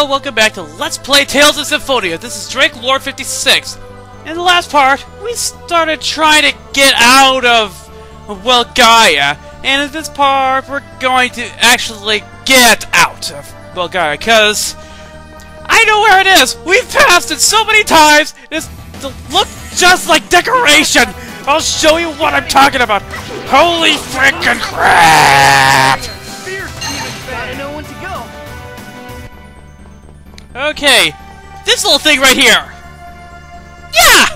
Hello, welcome back to Let's Play Tales of Symphonia. This is Drake Lord 56. In the last part, we started trying to get out of, well, Gaia. And in this part, we're going to actually get out of, well, Gaia, because I know where it is. We've passed it so many times. It looks just like decoration. I'll show you what I'm talking about. Holy frickin' crap! Gotta know when to go. Okay, this little thing right here. Yeah!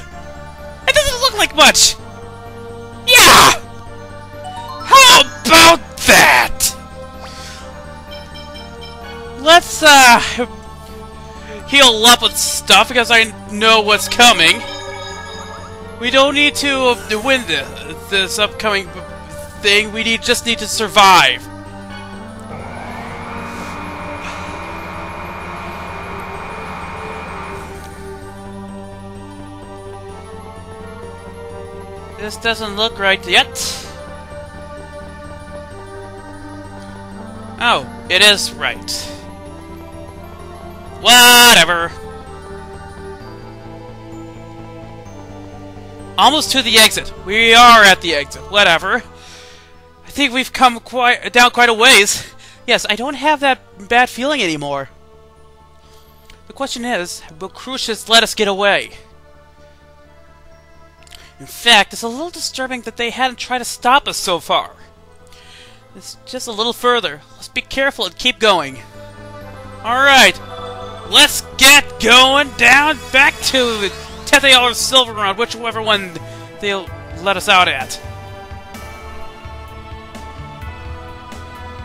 It doesn't look like much. Yeah! How about that? Let's, heal up with stuff because I know what's coming. We don't need to win this upcoming thing. We just need to survive. This doesn't look right yet. Oh, it is right. Whatever. Almost to the exit. We are at the exit. Whatever. I think we've come down quite a ways. Yes, I don't have that bad feeling anymore. The question is, will Cruxis let us get away? In fact, it's a little disturbing that they hadn't tried to stop us so far. It's just a little further. Let's be careful and keep going. Alright, let's get going down back to the tethe'alla or Silverrun, whichever one they'll let us out at.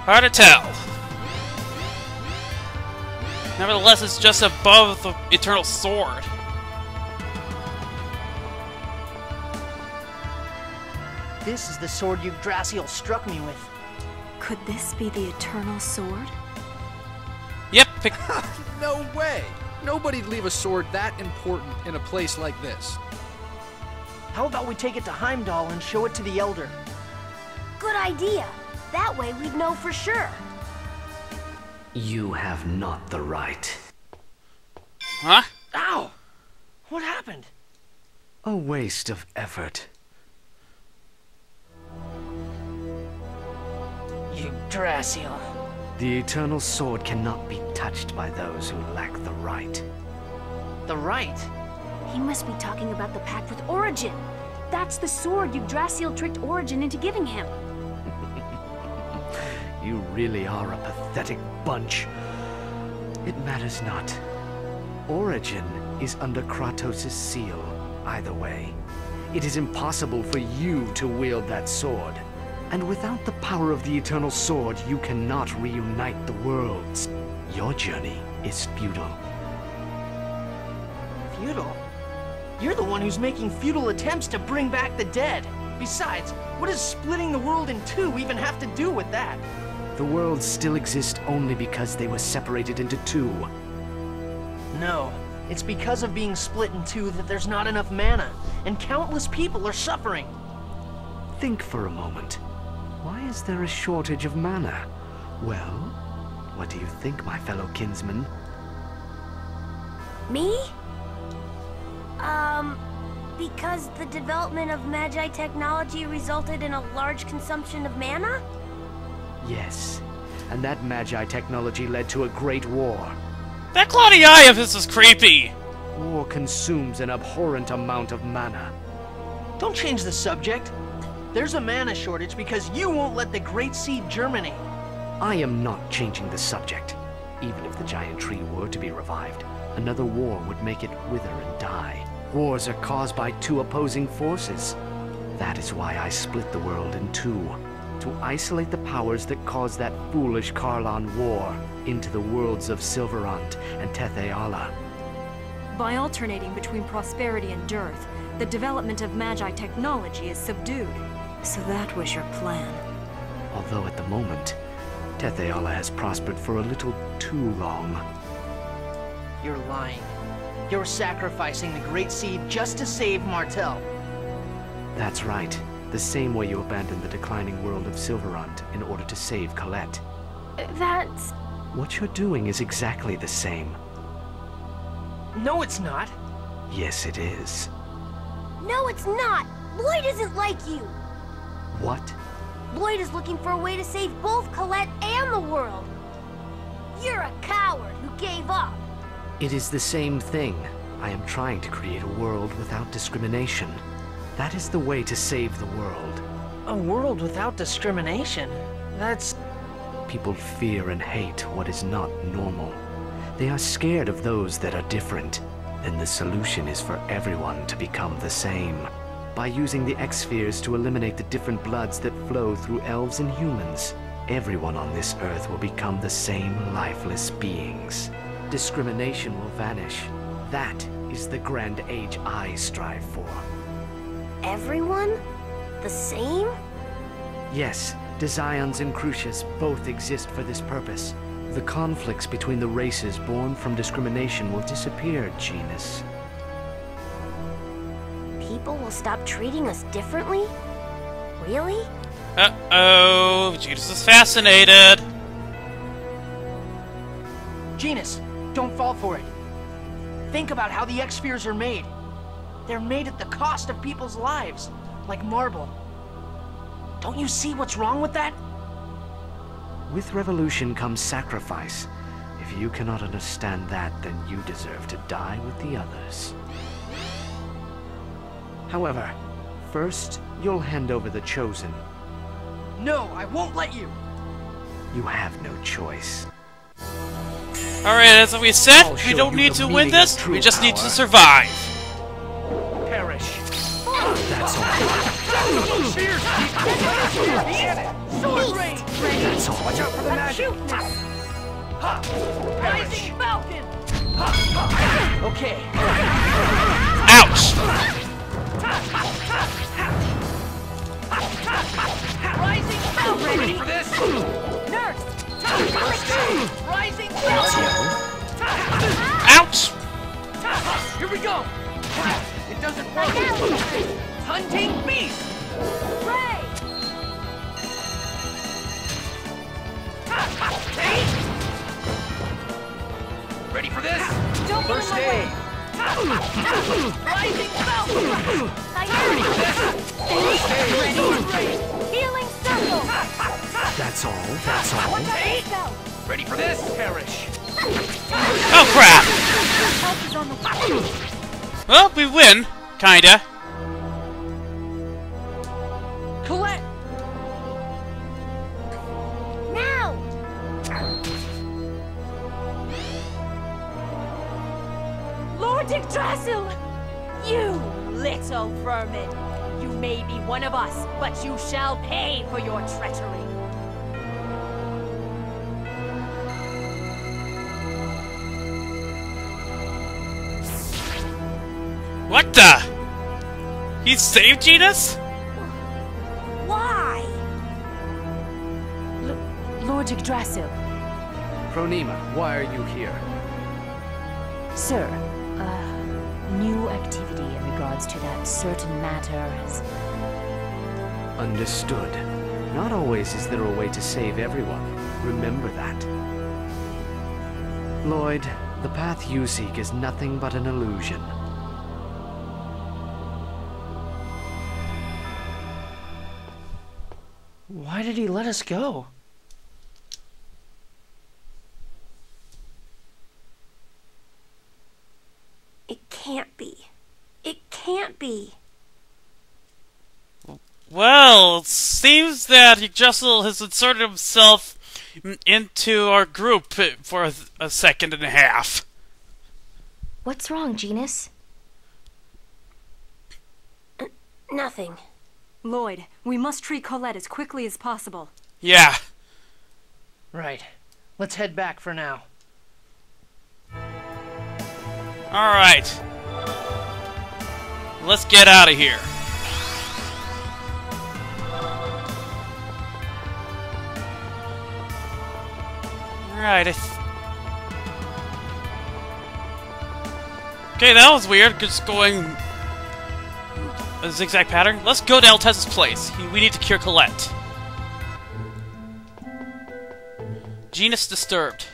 Hard to tell. Nevertheless, it's just above the Eternal Sword. This is the sword Yggdrasil struck me with. Could this be the Eternal Sword? Yep. No way! Nobody'd leave a sword that important in a place like this. How about we take it to Heimdall and show it to the Elder? Good idea. That way we'd know for sure. You have not the right. Huh? Ow! What happened? A waste of effort. Yggdrasil. The Eternal Sword cannot be touched by those who lack the right. The right? He must be talking about the pact with Origin. That's the sword Yggdrasil tricked Origin into giving him. You really are a pathetic bunch. It matters not. Origin is under Kratos' seal, either way. It is impossible for you to wield that sword. And without the power of the Eternal Sword, you cannot reunite the worlds. Your journey is futile. Futile? You're the one who's making futile attempts to bring back the dead. Besides, what does splitting the world in two even have to do with that? The worlds still exist only because they were separated into two. No, it's because of being split in two that there's not enough mana, and countless people are suffering. Think for a moment. Why is there a shortage of mana? Well, what do you think, my fellow kinsman? Me? Because the development of Magi technology resulted in a large consumption of mana? Yes, and that Magi technology led to a great war. That cloudy eye of his is creepy. War consumes an abhorrent amount of mana. Don't change the subject. There's a mana shortage because you won't let the Great Seed germinate. I am not changing the subject. Even if the giant tree were to be revived, another war would make it wither and die. Wars are caused by two opposing forces. That is why I split the world in two. To isolate the powers that caused that foolish Kharlan war into the worlds of Silverrun and tethe'alla. By alternating between prosperity and dearth, the development of Magi technology is subdued. So that was your plan. Although at the moment, tethe'alla has prospered for a little too long. You're lying. You're sacrificing the Great Seed just to save Martel. That's right. The same way you abandoned the declining world of Silverrun in order to save Colette. That's What you're doing is exactly the same. No, it's not. Yes, it is. No, it's not! Lloyd isn't like you! What? Lloyd is looking for a way to save both Colette and the world! You're a coward who gave up! It is the same thing. I am trying to create a world without discrimination. That is the way to save the world. A world without discrimination? That's... People fear and hate what is not normal. They are scared of those that are different. Then the solution is for everyone to become the same. By using the X-spheres to eliminate the different bloods that flow through elves and humans, everyone on this earth will become the same lifeless beings. Discrimination will vanish. That is the grand age I strive for. Everyone? The same? Yes, Desions and Cruxis both exist for this purpose. The conflicts between the races born from discrimination will disappear, Genus. People will stop treating us differently? Really? Uh-oh, Genus is fascinated. Genus, don't fall for it. Think about how the X-spheres are made. They're made at the cost of people's lives, like marble. Don't you see what's wrong with that? With revolution comes sacrifice. If you cannot understand that, then you deserve to die with the others. However, first, you'll hand over the Chosen. No, I won't let you! You have no choice. Alright, as we said, I'll we show don't you need the to win meaning this, of true we just need to power. survive. Perish. That's all. Sword rain! That's all. Watch out for the magic! Rising Falcon! Okay. Ouch! Rising Falcon! Ready for this? Nurse! First aid! Rising Falcon! Ouch! Here we go! It doesn't work! Hunting Beast! Ray! Ready for this? Don't get in First my aid! way! Rising Falcon! First aid! Healing circle! That's all. That's all. Let's go! Ready for this? Perish! Oh crap! Help is on the way! Well, we win. Kinda. Colette! Now! Lord Yggdrasil! You little vermin! You may be one of us, but you shall pay for your treachery! What the? He saved Genus? Why? Lord Yggdrasil, Chronema, why are you here? sir, new activity in regards to that certain matter has... Understood. Not always is there a way to save everyone. Remember that. Lloyd, the path you seek is nothing but an illusion. Why did he let us go? It can't be. It can't be. Well, it seems that Yggdrasil has inserted himself into our group for a second and a half. What's wrong, Genus? Nothing. Lloyd, we must treat Colette as quickly as possible. Yeah. Right. Let's head back for now. Alright. Let's get out of here. Alright. Okay, that was weird. Just going a zigzag pattern. Let's go to Altez's place. We need to cure Colette. Genus disturbed.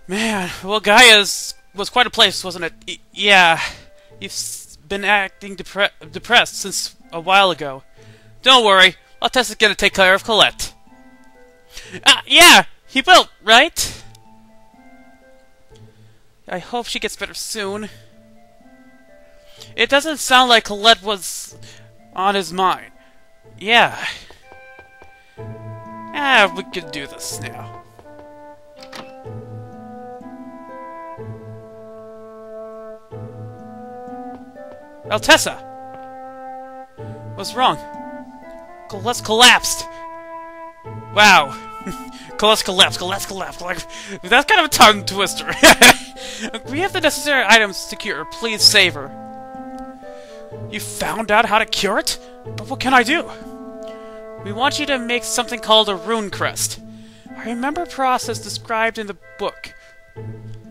Man, well, Gaia's was quite a place, wasn't it? Yeah. You've been acting depressed since a while ago. Don't worry. Tessa's gonna take care of Colette. Yeah! He will, right? I hope she gets better soon. It doesn't sound like Colette was on his mind. Yeah. We can do this now. Tessa! What's wrong? Colette's collapsed! Wow. Colette's collapsed. That's kind of a tongue twister. We have the necessary items to cure. Please save her. You found out how to cure it? But what can I do? We want you to make something called a rune crest. I remember a process described in the book.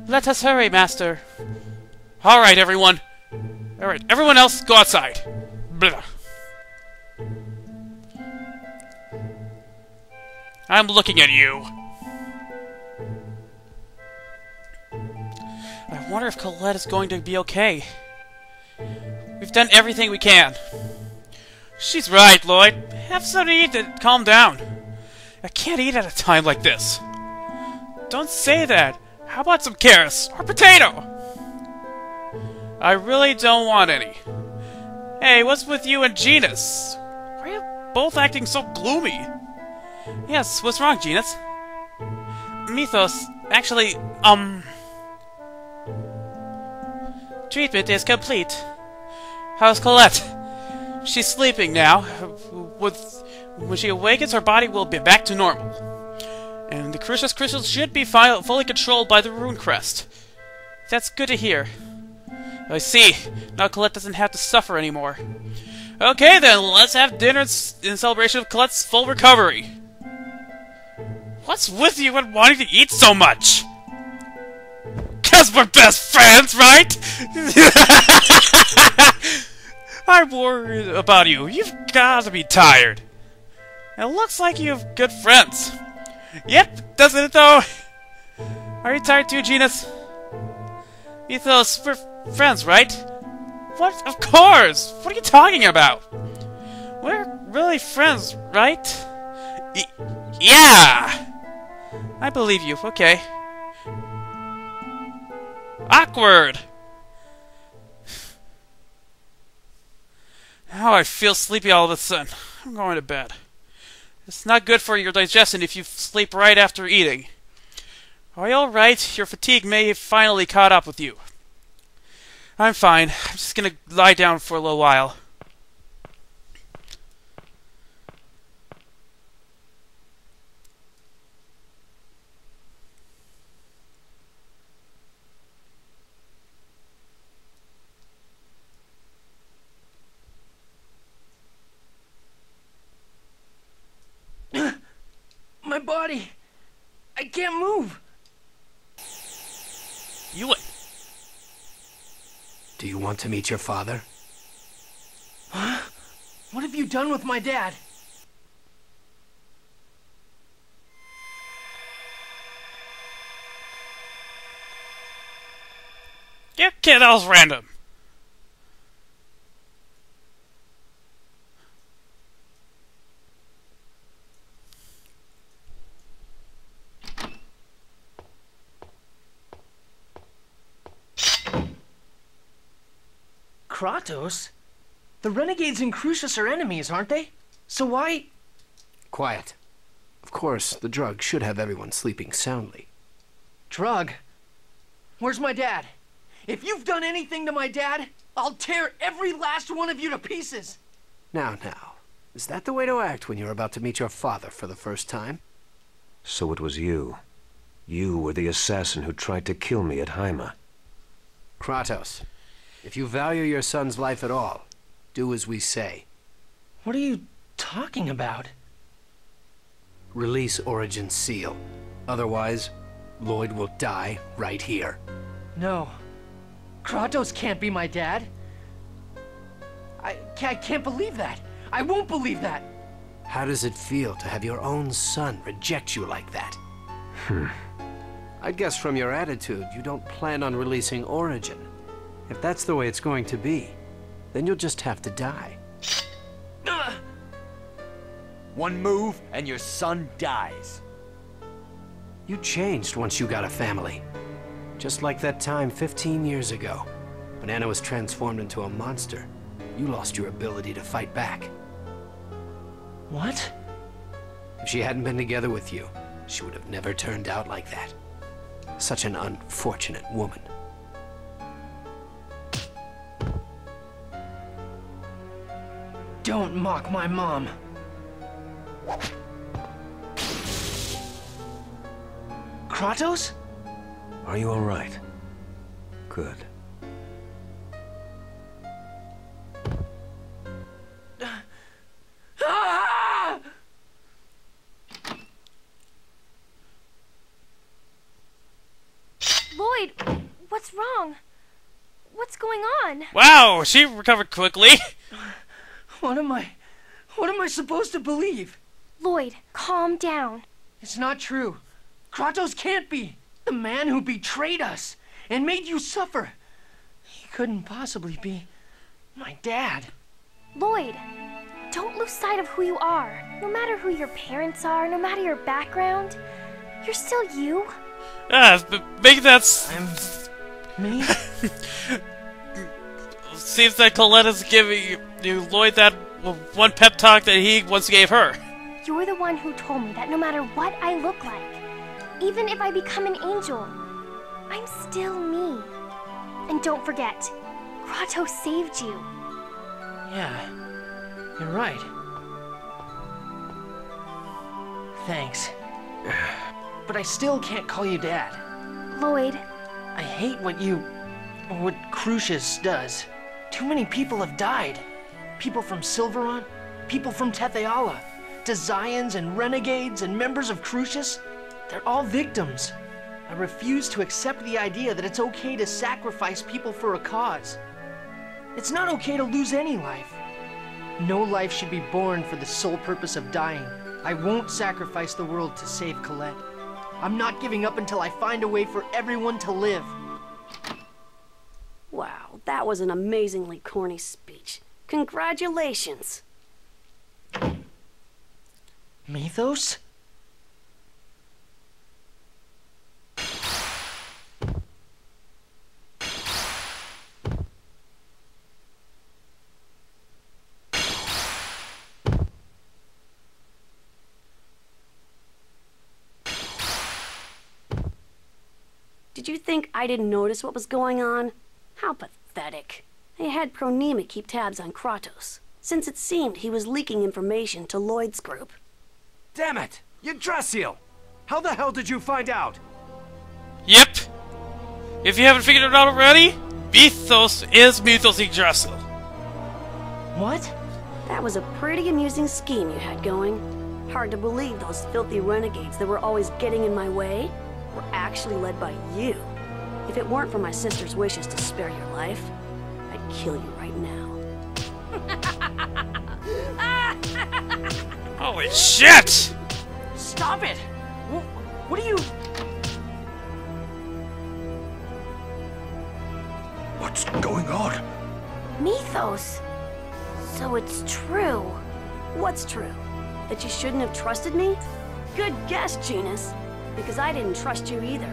Let us hurry, Master. Alright, everyone. Alright, everyone else, go outside. Blah. I'm looking at you. I wonder if Colette is going to be okay. We've done everything we can. She's right, Lloyd. Have something to eat and calm down. I can't eat at a time like this. Don't say that. How about some carrots or potato? I really don't want any. Hey, what's with you and Genus? Why are you both acting so gloomy? Yes, what's wrong, Genus? Mythos, actually, treatment is complete. How's Colette? She's sleeping now. When she awakens, her body will be back to normal. And the Cruxis crystals should be fully controlled by the rune crest. That's good to hear. I see. Now Colette doesn't have to suffer anymore. Okay then, let's have dinner in celebration of Colette's full recovery. What's with you and wanting to eat so much? 'Cause we're best friends, right? I'm worried about you. You've got to be tired. It looks like you have good friends. Yep, doesn't it though? Are you tired too, Genus? Mythos, we're friends, right? What? Of course! What are you talking about? We're really friends, right? Yeah! I believe you, okay. Awkward! Now I feel sleepy all of a sudden. I'm going to bed. It's not good for your digestion if you sleep right after eating. Are you alright? Your fatigue may have finally caught up with you. I'm fine. I'm just gonna lie down for a little while. My body! I can't move! You what? Do you want to meet your father? Huh? What have you done with my dad? Yeah, kid, that was random. Kratos? The renegades in Cruxis are enemies, aren't they? So why... Quiet. Of course, the drug should have everyone sleeping soundly. Drug? Where's my dad? If you've done anything to my dad, I'll tear every last one of you to pieces! Now, is that the way to act when you're about to meet your father for the first time? So it was you. You were the assassin who tried to kill me at Haima. Kratos, if you value your son's life at all, do as we say. What are you talking about? Release Origin's seal. Otherwise, Lloyd will die right here. No. Kratos can't be my dad. I can't believe that. I won't believe that. How does it feel to have your own son reject you like that? I'd guess from your attitude, you don't plan on releasing Origin. If that's the way it's going to be, then you'll just have to die. One move, and your son dies. You changed once you got a family. Just like that time 15 years ago, when Anna was transformed into a monster. You lost your ability to fight back. What? If she hadn't been together with you, she would have never turned out like that. Such an unfortunate woman. Don't mock my mom. Kratos? Are you all right? Good. Lloyd, what's wrong? What's going on? Wow, she recovered quickly. What am I supposed to believe? Lloyd, calm down. It's not true. Kratos can't be. The man who betrayed us and made you suffer. He couldn't possibly be my dad. Lloyd, don't lose sight of who you are. No matter who your parents are, no matter your background, you're still you. But maybe that's... Me? Seems that Colette is giving Lloyd that one pep talk that he once gave her. You're the one who told me that no matter what I look like, even if I become an angel, I'm still me. And don't forget, Kratos saved you. Yeah, you're right. Thanks. But I still can't call you Dad. Lloyd. I hate what Cruxis does. Too many people have died. People from Silverant, people from Tethe'alla, Desians and Renegades and members of Cruxis. They're all victims. I refuse to accept the idea that it's okay to sacrifice people for a cause. It's not okay to lose any life. No life should be born for the sole purpose of dying. I won't sacrifice the world to save Colette. I'm not giving up until I find a way for everyone to live. Wow, that was an amazingly corny speech. Congratulations. Mythos? Did you think I didn't notice what was going on? How pathetic. I had Pronema keep tabs on Kratos, since it seemed he was leaking information to Lloyd's group. Damn it! Yggdrasil! How the hell did you find out? Yep. If you haven't figured it out already, Mythos is Mythos Yggdrasil. What? That was a pretty amusing scheme you had going. Hard to believe those filthy renegades that were always getting in my way were actually led by you. If it weren't for my sister's wishes to spare your life, I'd kill you right now. Holy shit! Stop it! What are you... What's going on? Mythos. So it's true. What's true? That you shouldn't have trusted me? Good guess, Genus. Because I didn't trust you either.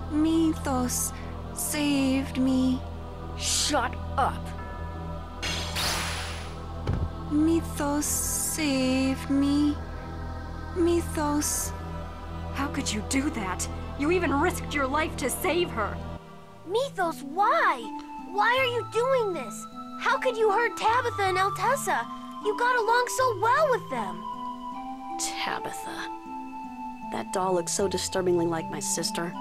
Mythos saved me. Shut up. Mythos saved me. Mythos. How could you do that? You even risked your life to save her. Mythos, why? Why are you doing this? How could you hurt Tabitha and Altessa? You got along so well with them. Tabitha. That doll looks so disturbingly like my sister.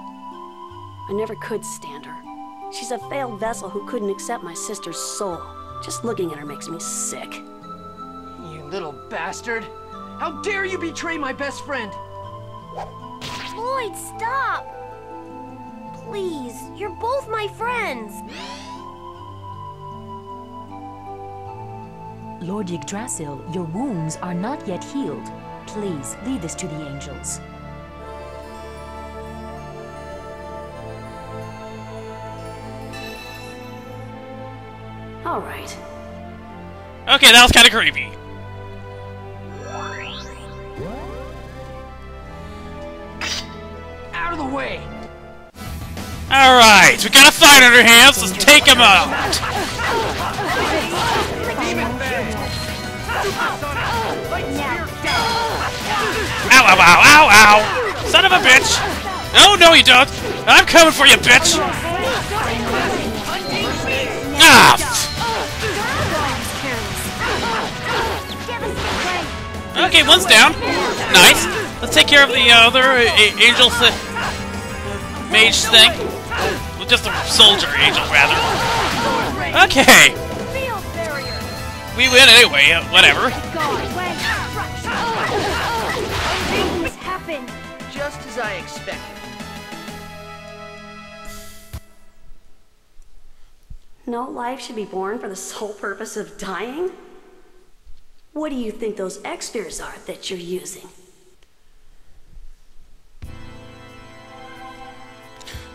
I never could stand her. She's a failed vessel who couldn't accept my sister's soul. Just looking at her makes me sick. You little bastard! How dare you betray my best friend! Lloyd, stop! Please, you're both my friends. Lord Yggdrasil, your wounds are not yet healed. Please, leave this to the angels. All right. Okay, that was kind of creepy. Out of the way! Alright, we got a fight on our hands, let's take him out! Ow, ow, ow, ow, ow! Son of a bitch! Oh, no you don't! I'm coming for you, bitch! Ah! Okay, one's down. Nice. Let's take care of the other angel mage thing. Well, just a soldier angel, rather. Okay. We win anyway. Whatever. What happened? Just as I expected. No life should be born for the sole purpose of dying? What do you think those X-spheres are that you're using?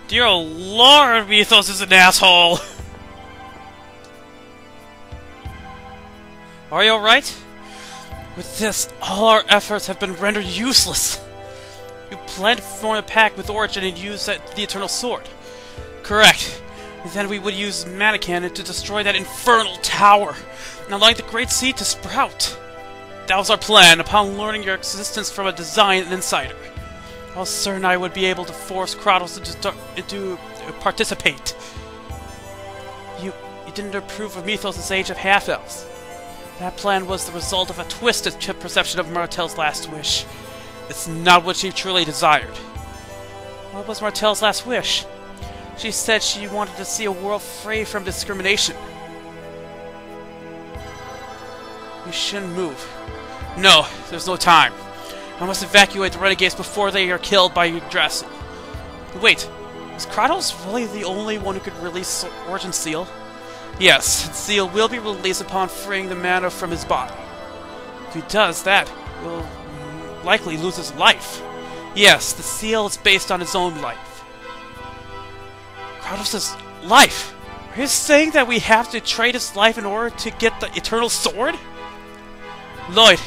Dear Lord, Mythos is an asshole. Are you alright? With this, all our efforts have been rendered useless. You planned to form a pact with Origin and use the Eternal Sword. Correct. Then we would use Mannequin to destroy that infernal tower, and allow the Great Sea to sprout. That was our plan, upon learning your existence from a design insider. I was certain I would be able to force Kratos to participate. You didn't approve of Mythos' Age of Half-Elves. That plan was the result of a twisted perception of Martel's last wish. It's not what she truly desired. What was Martel's last wish? She said she wanted to see a world free from discrimination. You shouldn't move. No, there's no time. I must evacuate the renegades before they are killed by Yggdrasil. Wait, is Kratos really the only one who could release Origin Seal? Yes, the seal will be released upon freeing the mana from his body. If he does that, he'll likely lose his life. Yes, the seal is based on his own life. Kratos' life? Are you saying that we have to trade his life in order to get the Eternal Sword? Lloyd,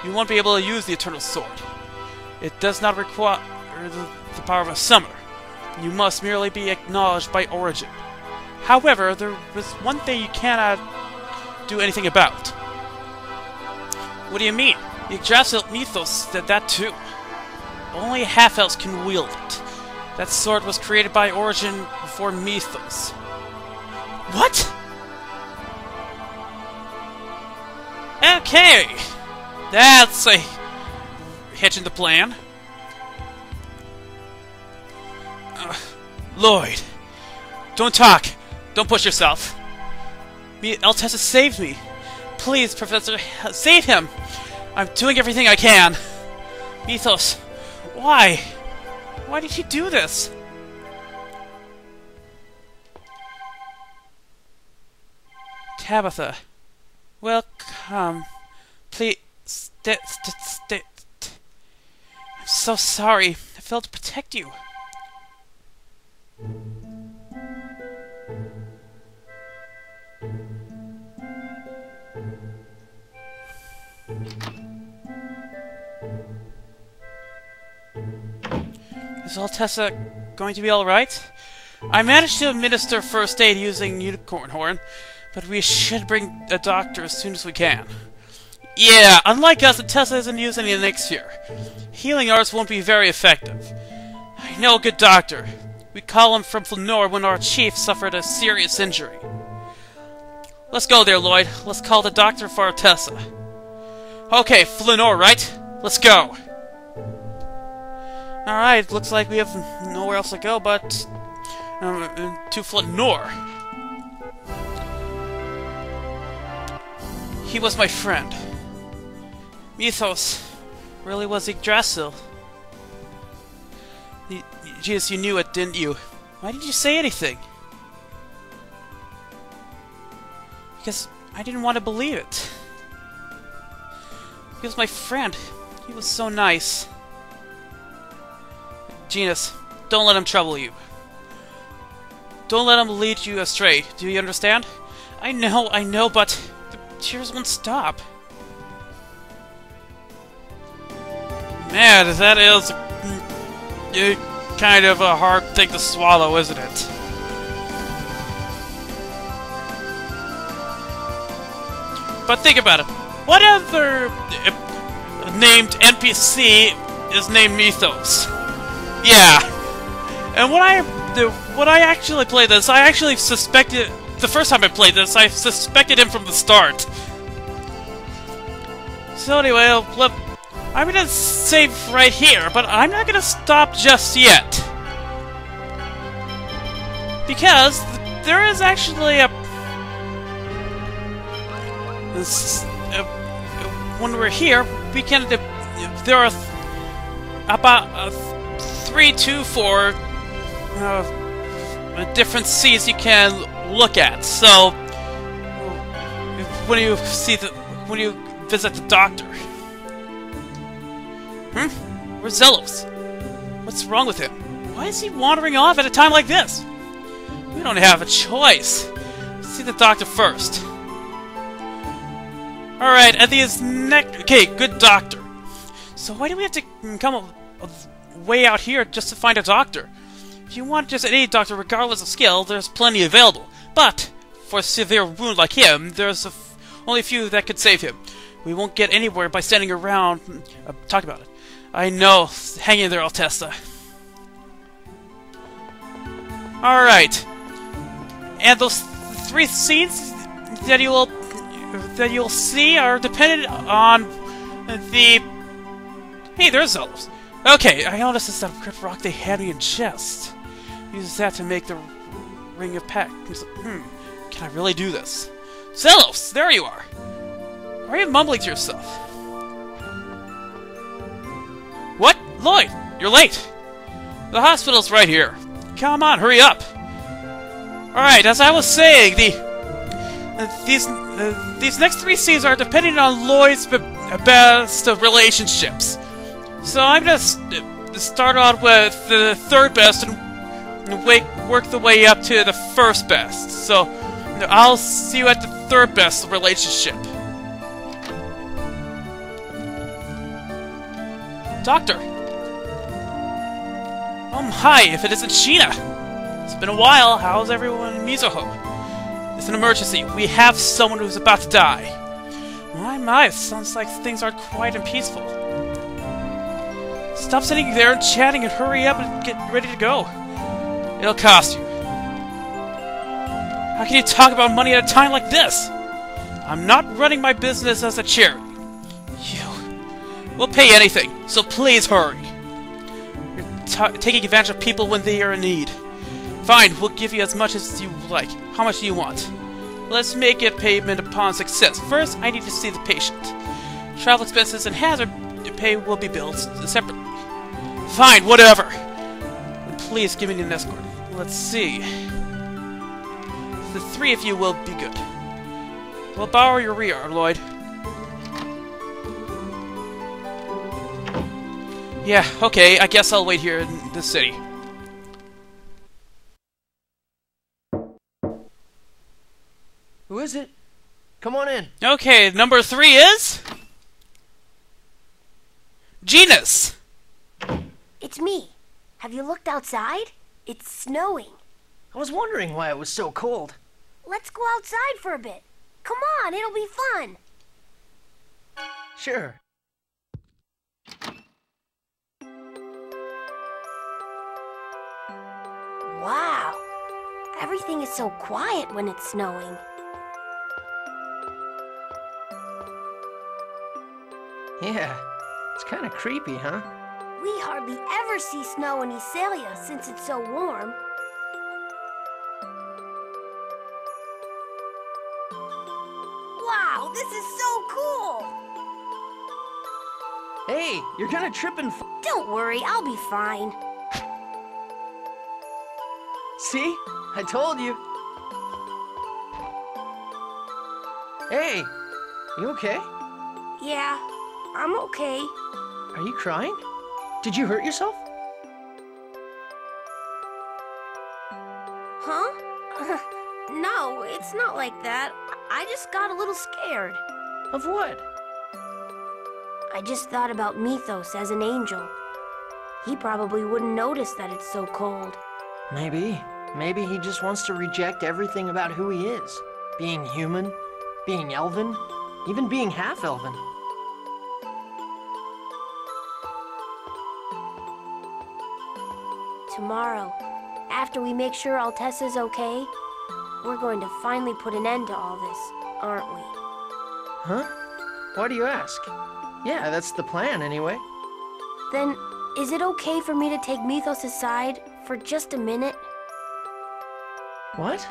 you won't be able to use the Eternal Sword. It does not require the power of a summoner. You must merely be acknowledged by Origin. However, there is one thing you cannot do anything about. What do you mean? Yggdrasil Mythos did that too. Only half-elves can wield it. That sword was created by Origin before Mythos. What? Okay! That's a hitch in the plan. Lloyd, don't talk. Don't push yourself. Altessa saved me. Please, Professor, save him. I'm doing everything I can. Mythos, why? Why did you do this? Tabitha. Well, come. Please, stay. I'm so sorry. I failed to protect you. Is Altessa going to be alright? I managed to administer first aid using Unicorn Horn, but we should bring a doctor as soon as we can. Yeah, unlike us, Altessa isn't using an elixir. Healing arts won't be very effective. I know a good doctor. We call him from Flanor when our chief suffered a serious injury. Let's go there, Lloyd. Let's call the doctor for Altessa. Okay, Flanor, right? Let's go. Alright, looks like we have nowhere else to go but to Flanor. He was my friend. Mythos really was Yggdrasil. Jesus, you knew it, didn't you? Why didn't you say anything? Because I didn't want to believe it. He was my friend. He was so nice. Genus, don't let him trouble you. Don't let him lead you astray. Do you understand? I know, but the tears won't stop. Man, that is kind of a hard thing to swallow, isn't it? But think about it. What other named NPC is named Mythos? Yeah. And when I actually played this, I actually suspected... The first time I played this, I suspected him from the start. So anyway, I'm gonna save right here, but I'm not gonna stop just yet. Because there is actually when we're here, we can... there are about 3 to 4 different scenes you can look at. So when you visit the doctor, where's Zelos? What's wrong with him? Why is he wandering off at a time like this? We don't have a choice. See the doctor first. Alright, and these okay, good doctor. So why do we have to come way out here just to find a doctor? If you want just any doctor, regardless of skill, there's plenty available. But for a severe wound like him, there's only a few that could save him. We won't get anywhere by standing around talking about it. I know. Hang in there, Altessa. Alright. And those 3 scenes that you'll see are dependent on the... Hey, there's Zelos. Okay, I noticed this crypt rock they had me in chest. Use that to make the ring of pack. Can I really do this? Zelos, there you are. Why are you mumbling to yourself? What? Lloyd, you're late. The hospital's right here. Come on, hurry up. Alright, as I was saying, these next 3 scenes are depending on Lloyd's best of relationships. So I'm gonna start on with the 3rd best and work the way up to the 1st best. So I'll see you at the 3rd best relationship. Doctor! Hi, if it isn't Sheena! It's been a while. How's everyone in Mizuho? It's an emergency. We have someone who's about to die. My, it sounds like things aren't quite peaceful. Stop sitting there and chatting and hurry up and get ready to go. It'll cost you. How can you talk about money at a time like this? I'm not running my business as a charity. We'll pay anything, so please hurry. You're taking advantage of people when they are in need. Fine, we'll give you as much as you like. How much do you want? Let's make it payment upon success. First, I need to see the patient. Travel expenses and hazard pay will be billed separately. Fine, whatever. And please give me an escort. Let's see. The 3 of you will be good. We'll borrow your rear, Lloyd. Yeah, okay, I guess I'll wait here in the city. Who is it? Come on in. Okay, number 3 is... Genus! It's me. Have you looked outside? It's snowing. I was wondering why it was so cold. Let's go outside for a bit. Come on, it'll be fun. Sure. Wow. Everything is so quiet when it's snowing. Yeah, it's kind of creepy, huh? We hardly ever see snow in Iselia since it's so warm. Wow, this is so cool! Hey, you're gonna trip and Don't worry, I'll be fine. See? I told you. Hey, you okay? Yeah, I'm okay. Are you crying? Did you hurt yourself? Huh? No, it's not like that. I just got a little scared. Of what? I just thought about Mythos as an angel. He probably wouldn't notice that it's so cold. Maybe. Maybe he just wants to reject everything about who he is. Being human, being elven, even being half-elven. Tomorrow, after we make sure Altessa's okay, we're going to finally put an end to all this, aren't we? Huh? Why do you ask? Yeah, that's the plan anyway. Then, is it okay for me to take Mythos aside for just a minute? What?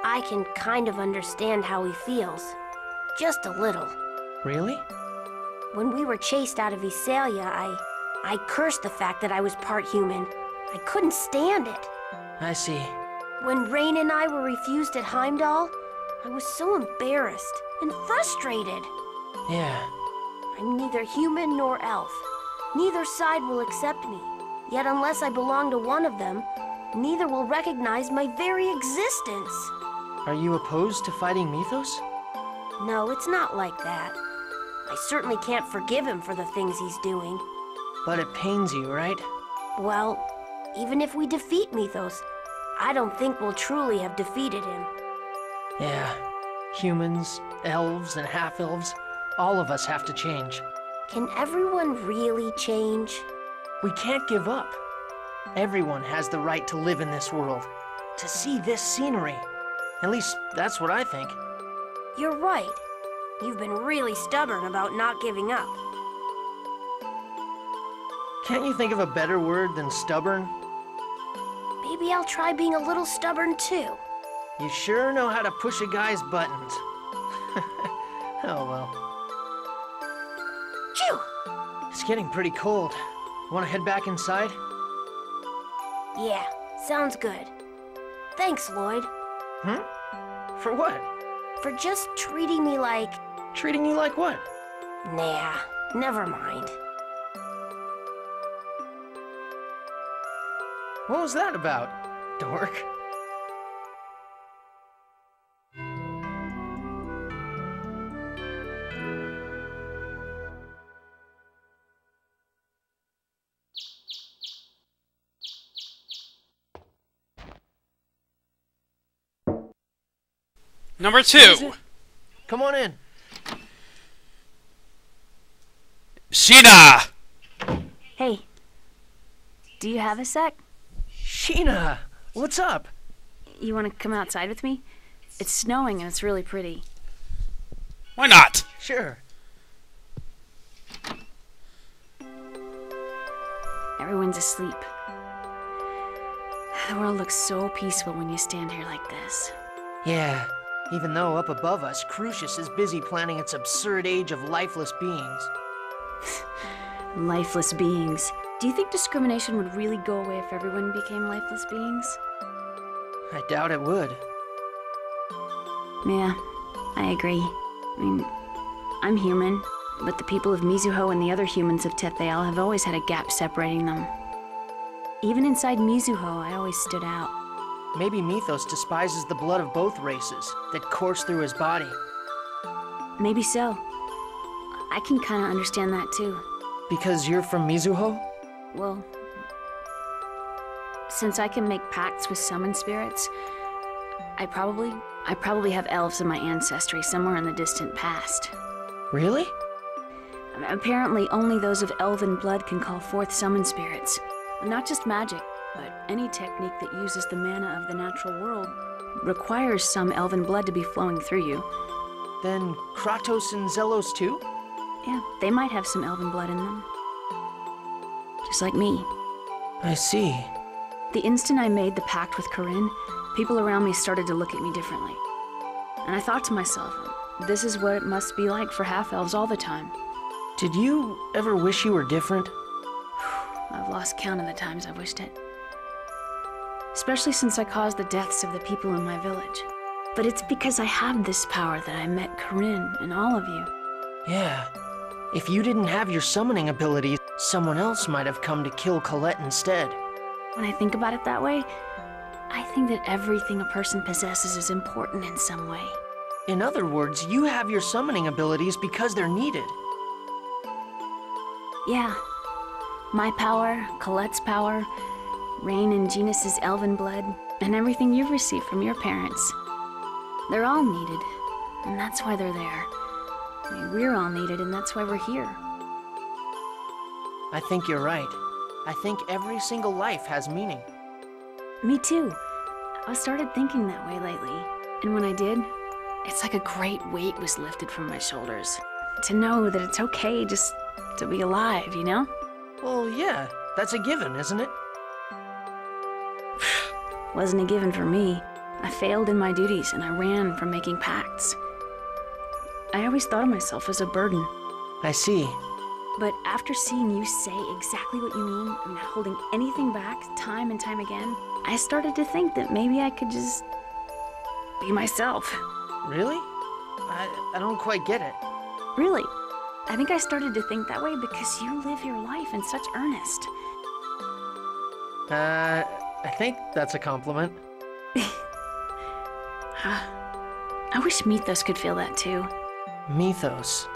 I can kind of understand how he feels. Just a little. Really? When we were chased out of Visalia, I cursed the fact that I was part human. I couldn't stand it. I see. When Rain and I were refused at Heimdall, I was so embarrassed and frustrated. Yeah. I'm neither human nor elf. Neither side will accept me. Yet unless I belong to one of them, neither will recognize my very existence. Are you opposed to fighting Mythos? No, it's not like that. I certainly can't forgive him for the things he's doing. But it pains you, right? Well, even if we defeat Mythos, I don't think we'll truly have defeated him. Yeah. Humans, elves, and half-elves, all of us have to change. Can everyone really change? We can't give up. Everyone has the right to live in this world, to see this scenery. At least, that's what I think. You're right. You've been really stubborn about not giving up. Can't you think of a better word than stubborn? Maybe I'll try being a little stubborn too. You sure know how to push a guy's buttons. Oh well. Phew! It's getting pretty cold. Want to head back inside? Yeah, sounds good. Thanks, Lloyd. Hmm? For what? For just treating me like... Treating you like what? Nah, never mind. What was that about, dork? Number 2. Come on in. Sheena! Hey. Do you have a sec? Sheena! What's up? You want to come outside with me? It's snowing and it's really pretty. Why not? Sure. Everyone's asleep. The world looks so peaceful when you stand here like this. Yeah, even though up above us, Cruxis is busy planning its absurd age of lifeless beings. Lifeless beings. Do you think discrimination would really go away if everyone became lifeless beings? I doubt it would. Yeah, I agree. I mean, I'm human, but the people of Mizuho and the other humans of tethe'alla have always had a gap separating them. Even inside Mizuho, I always stood out. Maybe Mythos despises the blood of both races that course through his body. Maybe so. I can kind of understand that too. Because you're from Mizuho? Well, since I can make pacts with summon spirits, I probably have elves in my ancestry somewhere in the distant past. Really? Apparently, only those of elven blood can call forth summon spirits. Not just magic, but any technique that uses the mana of the natural world requires some elven blood to be flowing through you. Then Kratos and Zelos too? Yeah, they might have some elven blood in them. Just like me. I see. The instant I made the pact with Corinne, people around me started to look at me differently. And I thought to myself, this is what it must be like for half-elves all the time. Did you ever wish you were different? I've lost count of the times I've wished it. Especially since I caused the deaths of the people in my village. But it's because I have this power that I met Corinne and all of you. Yeah. If you didn't have your summoning abilities, someone else might have come to kill Colette instead. When I think about it that way, I think that everything a person possesses is important in some way. In other words, you have your summoning abilities because they're needed. Yeah. My power, Colette's power, Rain and Genus's elven blood, and everything you've received from your parents. They're all needed, and that's why they're there. I mean, we're all needed, and that's why we're here. I think you're right. I think every single life has meaning. Me too. I started thinking that way lately, and when I did, it's like a great weight was lifted from my shoulders. To know that it's okay just to be alive, you know? Well, yeah, that's a given, isn't it? Wasn't a given for me. I failed in my duties and I ran from making pacts. I always thought of myself as a burden. I see. But after seeing you say exactly what you mean and not holding anything back time and time again, I started to think that maybe I could just be myself. Really? I don't quite get it. Really. I think I started to think that way because you live your life in such earnest. I think that's a compliment. I wish Mythos could feel that too. Mythos?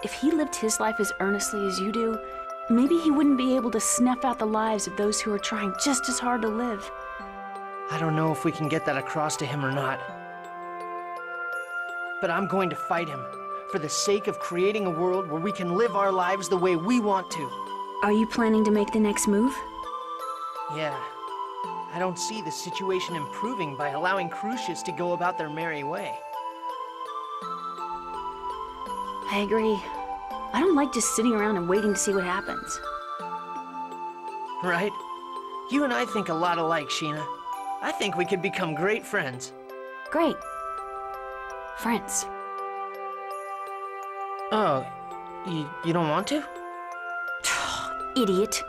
If he lived his life as earnestly as you do, maybe he wouldn't be able to snuff out the lives of those who are trying just as hard to live. I don't know if we can get that across to him or not. But I'm going to fight him, for the sake of creating a world where we can live our lives the way we want to. Are you planning to make the next move? Yeah. I don't see the situation improving by allowing Cruxis to go about their merry way. I agree. I don't like just sitting around and waiting to see what happens. Right? You and I think a lot alike, Sheena. I think we could become great friends. Great. Friends. Oh, you don't want to? Idiot.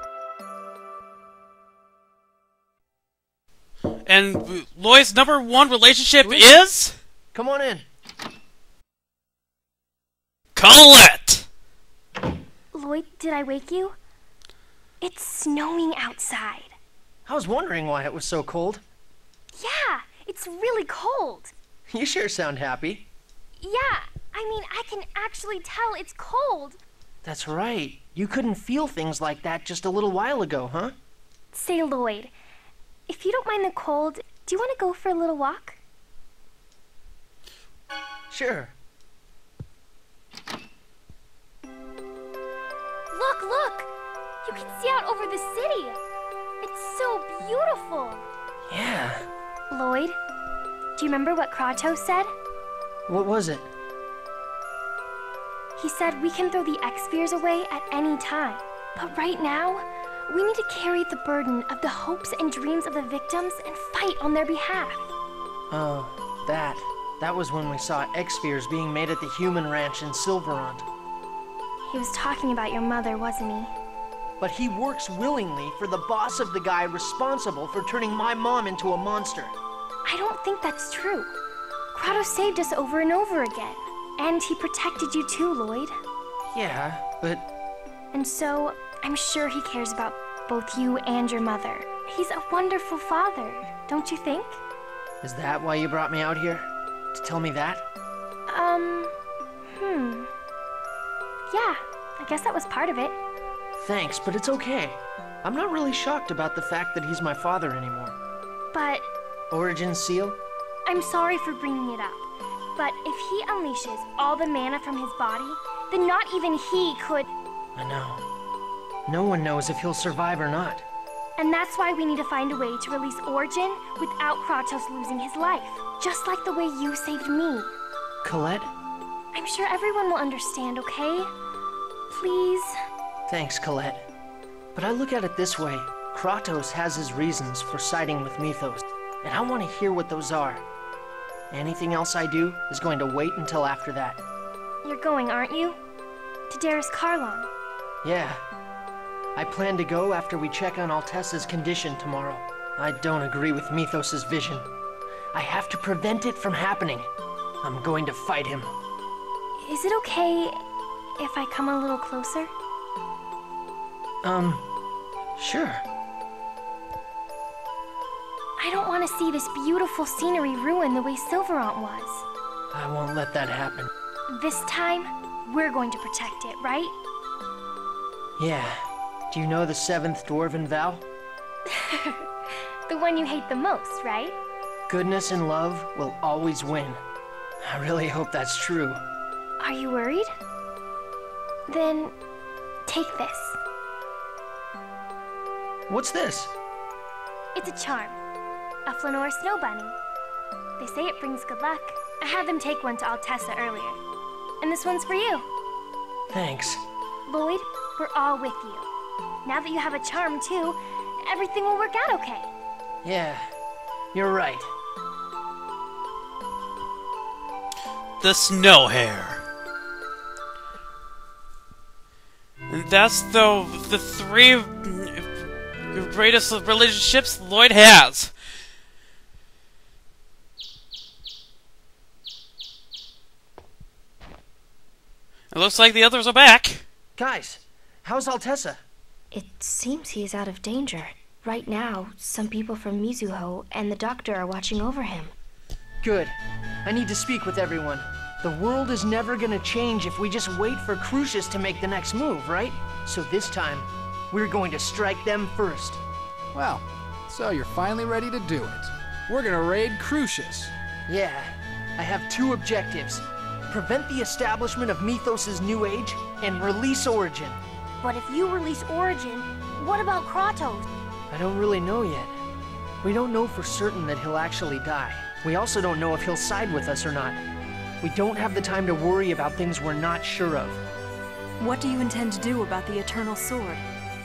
And Lloyd's #1 relationship is? Come on in. Colette! Lloyd, did I wake you? It's snowing outside. I was wondering why it was so cold. Yeah, it's really cold. You sure sound happy. Yeah, I mean, I can actually tell it's cold. That's right. You couldn't feel things like that just a little while ago, huh? Say, Lloyd, if you don't mind the cold, do you want to go for a little walk? Sure. Look! You can see out over the city. It's so beautiful. Yeah. Lloyd, do you remember what Kratos said? What was it? He said we can throw the X-Spheres away at any time. But right now, we need to carry the burden of the hopes and dreams of the victims and fight on their behalf. Oh, that was when we saw X-Spheres being made at the human ranch in Silverond. He was talking about your mother, wasn't he? But he works willingly for the boss of the guy responsible for turning my mom into a monster. I don't think that's true. Kratos saved us over and over again. And he protected you too, Lloyd. Yeah, but... And so, I'm sure he cares about both you and your mother. He's a wonderful father, don't you think? Is that why you brought me out here? To tell me that? Yeah, I guess that was part of it. Thanks, but it's okay. I'm not really shocked about the fact that he's my father anymore. But... Origin seal? I'm sorry for bringing it up, but if he unleashes all the mana from his body, then not even he could... I know. No one knows if he'll survive or not. And that's why we need to find a way to release Origin without Kratos losing his life. Just like the way you saved me. Colette? I'm sure everyone will understand, okay? Please? Thanks, Colette. But I look at it this way. Kratos has his reasons for siding with Mythos, and I want to hear what those are. Anything else I do is going to wait until after that. You're going, aren't you? To Derris-Kharlan. Yeah. I plan to go after we check on Altessa's condition tomorrow. I don't agree with Mythos' vision. I have to prevent it from happening. I'm going to fight him. Is it okay if I come a little closer? Sure. I don't want to see this beautiful scenery ruin the way Silverant was. I won't let that happen. This time, we're going to protect it, right? Yeah. Do you know the 7th Dwarven vow? The one you hate the most, right? Goodness and love will always win. I really hope that's true. Are you worried? Then, take this. What's this? It's a charm. A Flanor snow bunny. They say it brings good luck. I had them take one to Altessa earlier. And this one's for you. Thanks. Lloyd, we're all with you. Now that you have a charm too, everything will work out okay. Yeah, you're right. The snow hare. And that's the 3 greatest relationships Lloyd has. It looks like the others are back. Guys, how's Altessa? It seems he is out of danger. Right now, some people from Mizuho and the doctor are watching over him. Good. I need to speak with everyone. The world is never gonna change if we just wait for Cruxis to make the next move, right? So this time, we're going to strike them first. Well, so you're finally ready to do it. We're gonna raid Cruxis. Yeah, I have 2 objectives. Prevent the establishment of Mythos' new age, and release Origin. But if you release Origin, what about Kratos? I don't really know yet. We don't know for certain that he'll actually die. We also don't know if he'll side with us or not. We don't have the time to worry about things we're not sure of. What do you intend to do about the Eternal Sword?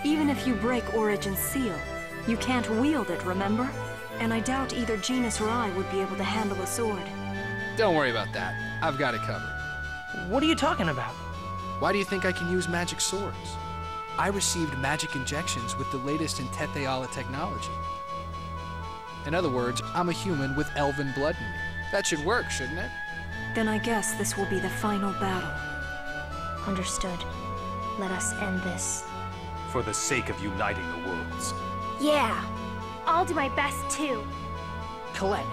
Even if you break Origin's seal, you can't wield it, remember? And I doubt either Genus or I would be able to handle a sword. Don't worry about that. I've got it covered. What are you talking about? Why do you think I can use magic swords? I received magic injections with the latest in tethe'alla technology. In other words, I'm a human with elven blood in me. That should work, shouldn't it? Then I guess this will be the final battle. Understood. Let us end this. For the sake of uniting the worlds. Yeah. I'll do my best too. Colette,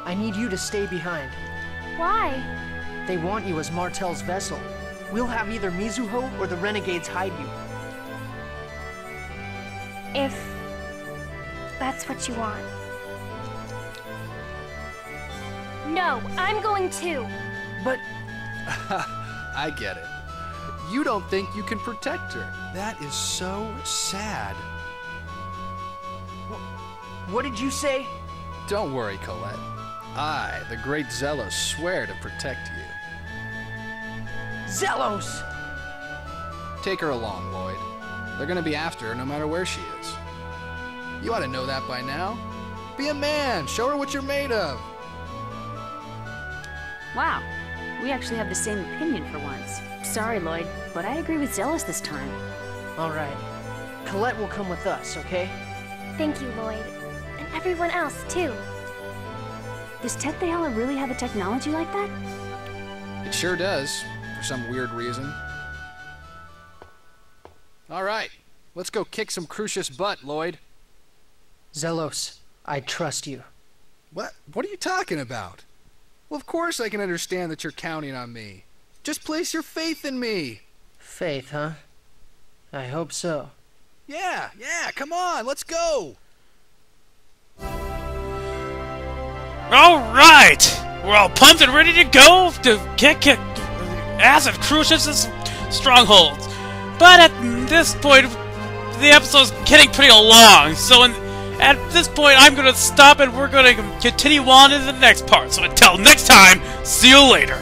I need you to stay behind. Why? They want you as Martel's vessel. We'll have either Mizuho or the Renegades hide you. If that's what you want. No, I'm going too. But... I get it. You don't think you can protect her. That is so sad. What did you say? Don't worry, Colette. I, the great Zelos, swear to protect you. Zelos! Take her along, Lloyd. They're gonna be after her no matter where she is. You ought to know that by now. Be a man! Show her what you're made of! Wow, we actually have the same opinion for once. Sorry, Lloyd, but I agree with Zelos this time. Alright. Colette will come with us, okay? Thank you, Lloyd. And everyone else, too. Does tethe'alla really have a technology like that? It sure does, for some weird reason. Alright, let's go kick some Cruxis butt, Lloyd. Zelos, I trust you. What are you talking about? Well, of course I can understand that you're counting on me. Just place your faith in me. Faith, huh? I hope so. Yeah, come on, let's go. Alright! We're all pumped and ready to go to kick ass at Cruxis' strongholds. But at this point, the episode's getting pretty long, so at this point I'm going to stop and we're going to continue on in the next part. So until next time, see you later.